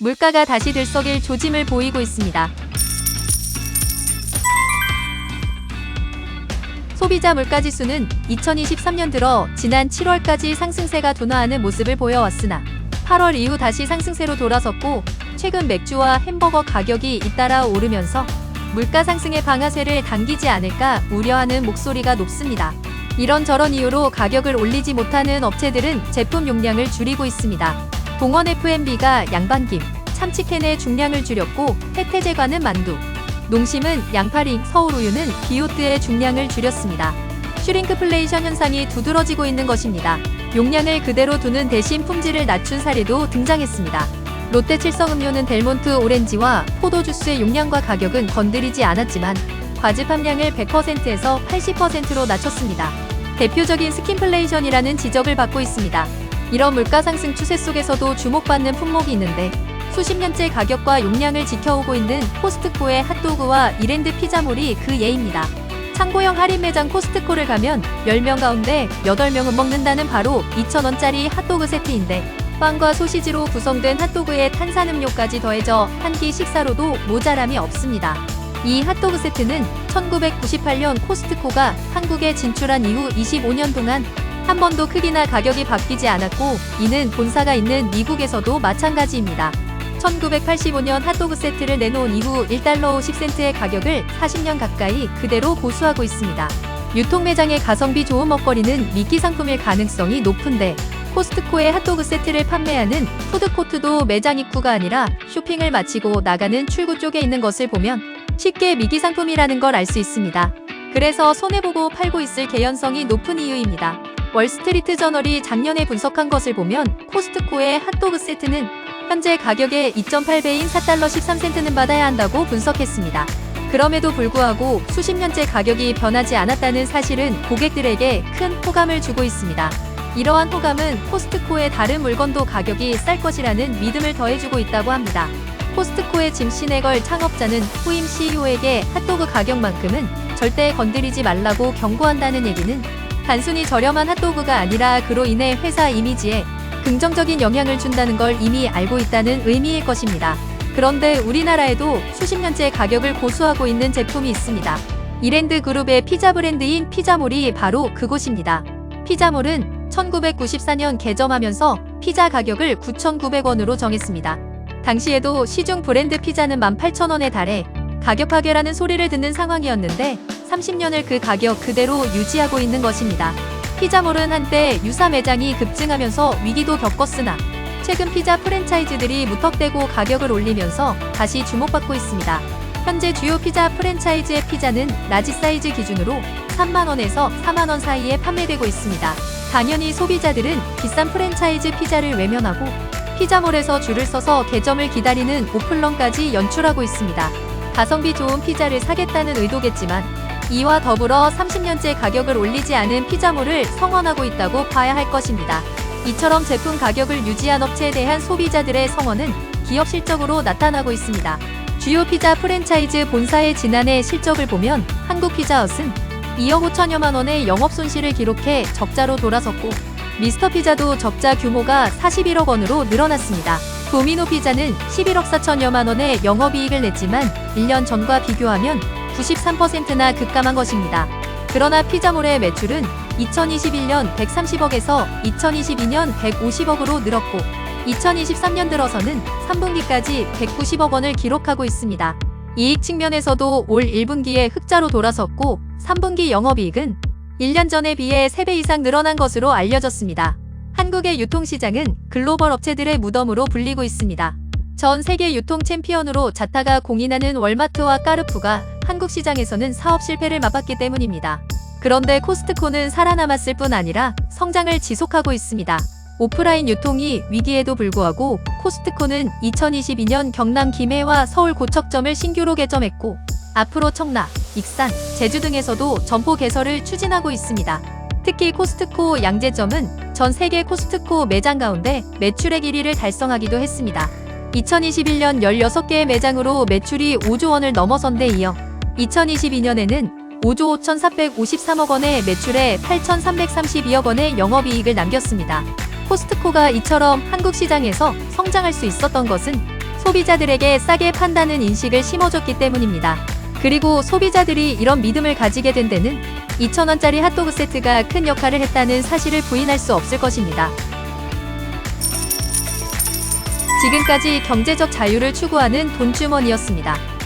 물가가 다시 들썩일 조짐을 보이고 있습니다. 소비자 물가지수는 2023년 들어 지난 7월까지 상승세가 둔화하는 모습을 보여왔으나 8월 이후 다시 상승세로 돌아섰고, 최근 맥주와 햄버거 가격이 잇따라 오르면서 물가 상승의 방아쇠를 당기지 않을까 우려하는 목소리가 높습니다. 이런저런 이유로 가격을 올리지 못하는 업체들은 제품 용량을 줄이고 있습니다. 동원 F&B가 양반김, 참치캔의 중량을 줄였고, 혜태제과는 만두, 농심은 양파링, 서울우유는 비오트의 중량을 줄였습니다. 슈링크플레이션 현상이 두드러지고 있는 것입니다. 용량을 그대로 두는 대신 품질을 낮춘 사례도 등장했습니다. 롯데 칠성음료는 델몬트 오렌지와 포도주스의 용량과 가격은 건드리지 않았지만 과즙 함량을 100%에서 80%로 낮췄습니다. 대표적인 스킨플레이션이라는 지적을 받고 있습니다. 이런 물가 상승 추세 속에서도 주목받는 품목이 있는데, 수십 년째 가격과 용량을 지켜오고 있는 코스트코의 핫도그와 이랜드 피자몰이 그 예입니다. 참고형 할인 매장 코스트코를 가면 10명 가운데 8명은 먹는다는 바로 2,000원짜리 핫도그 세트인데, 빵과 소시지로 구성된 핫도그에 탄산음료까지 더해져 한 끼 식사로도 모자람이 없습니다. 이 핫도그 세트는 1998년 코스트코가 한국에 진출한 이후 25년 동안 한 번도 크기나 가격이 바뀌지 않았고, 이는 본사가 있는 미국에서도 마찬가지입니다. 1985년 핫도그 세트를 내놓은 이후 1달러 50센트의 가격을 40년 가까이 그대로 고수하고 있습니다. 유통 매장의 가성비 좋은 먹거리는 미끼 상품일 가능성이 높은데, 코스트코의 핫도그 세트를 판매하는 푸드코트도 매장 입구가 아니라 쇼핑을 마치고 나가는 출구 쪽에 있는 것을 보면 쉽게 미끼 상품이라는 걸 알 수 있습니다. 그래서 손해보고 팔고 있을 개연성이 높은 이유입니다. 월스트리트 저널이 작년에 분석한 것을 보면 코스트코의 핫도그 세트는 현재 가격의 2.8배인 4달러 13센트는 받아야 한다고 분석했습니다. 그럼에도 불구하고 수십 년째 가격이 변하지 않았다는 사실은 고객들에게 큰 호감을 주고 있습니다. 이러한 호감은 코스트코의 다른 물건도 가격이 쌀 것이라는 믿음을 더해주고 있다고 합니다. 코스트코의 짐 시네걸 창업자는 후임 CEO에게 핫도그 가격만큼은 절대 건드리지 말라고 경고한다는 얘기는 단순히 저렴한 핫도그가 아니라 그로 인해 회사 이미지에 긍정적인 영향을 준다는 걸 이미 알고 있다는 의미일 것입니다. 그런데 우리나라에도 수십 년째 가격을 고수하고 있는 제품이 있습니다. 이랜드 그룹의 피자 브랜드인 피자몰이 바로 그곳입니다. 피자몰은 1994년 개점하면서 피자 가격을 9,900원으로 정했습니다. 당시에도 시중 브랜드 피자는 18,000원에 달해 가격 하괴라는 소리를 듣는 상황이었는데 30년을 그 가격 그대로 유지하고 있는 것입니다. 피자몰은 한때 유사 매장이 급증하면서 위기도 겪었으나 최근 피자 프랜차이즈들이 무턱대고 가격을 올리면서 다시 주목받고 있습니다. 현재 주요 피자 프랜차이즈의 피자는 라지 사이즈 기준으로 3만원에서 4만원 사이에 판매되고 있습니다. 당연히 소비자들은 비싼 프랜차이즈 피자를 외면하고 피자몰에서 줄을 서서 개점을 기다리는 오픈런까지 연출하고 있습니다. 가성비 좋은 피자를 사겠다는 의도겠지만 이와 더불어 30년째 가격을 올리지 않은 피자몰을 성원하고 있다고 봐야 할 것입니다. 이처럼 제품 가격을 유지한 업체에 대한 소비자들의 성원은 기업 실적으로 나타나고 있습니다. 주요 피자 프랜차이즈 본사의 지난해 실적을 보면 한국피자헛은 2억 5천여만 원의 영업 손실을 기록해 적자로 돌아섰고, 미스터 피자도 적자 규모가 41억 원으로 늘어났습니다. 도미노 피자는 11억 4천여만 원의 영업이익을 냈지만 1년 전과 비교하면 93%나 급감한 것입니다. 그러나 피자몰의 매출은 2021년 130억에서 2022년 150억으로 늘었고 2023년 들어서는 3분기까지 190억 원을 기록하고 있습니다. 이익 측면에서도 올 1분기에 흑자로 돌아섰고 3분기 영업이익은 1년 전에 비해 3배 이상 늘어난 것으로 알려졌습니다. 한국의 유통시장은 글로벌 업체들의 무덤으로 불리고 있습니다. 전 세계 유통 챔피언으로 자타가 공인하는 월마트와 까르푸가 한국 시장에서는 사업 실패를 맛봤기 때문입니다. 그런데 코스트코는 살아남았을 뿐 아니라 성장을 지속하고 있습니다. 오프라인 유통이 위기에도 불구하고 코스트코는 2022년 경남 김해와 서울 고척점을 신규로 개점했고 앞으로 청라, 익산, 제주 등에서도 점포 개설을 추진하고 있습니다. 특히 코스트코 양재점은 전 세계 코스트코 매장 가운데 매출액 1위를 달성하기도 했습니다. 2021년 16개의 매장으로 매출이 5조 원을 넘어선 데 이어 2022년에는 5조 5,453억 원의 매출에 8,332억 원의 영업이익을 남겼습니다. 코스트코가 이처럼 한국 시장에서 성장할 수 있었던 것은 소비자들에게 싸게 판다는 인식을 심어줬기 때문입니다. 그리고 소비자들이 이런 믿음을 가지게 된 데는 2,000원짜리 핫도그 세트가 큰 역할을 했다는 사실을 부인할 수 없을 것입니다. 지금까지 경제적 자유를 추구하는 돈주머니였습니다.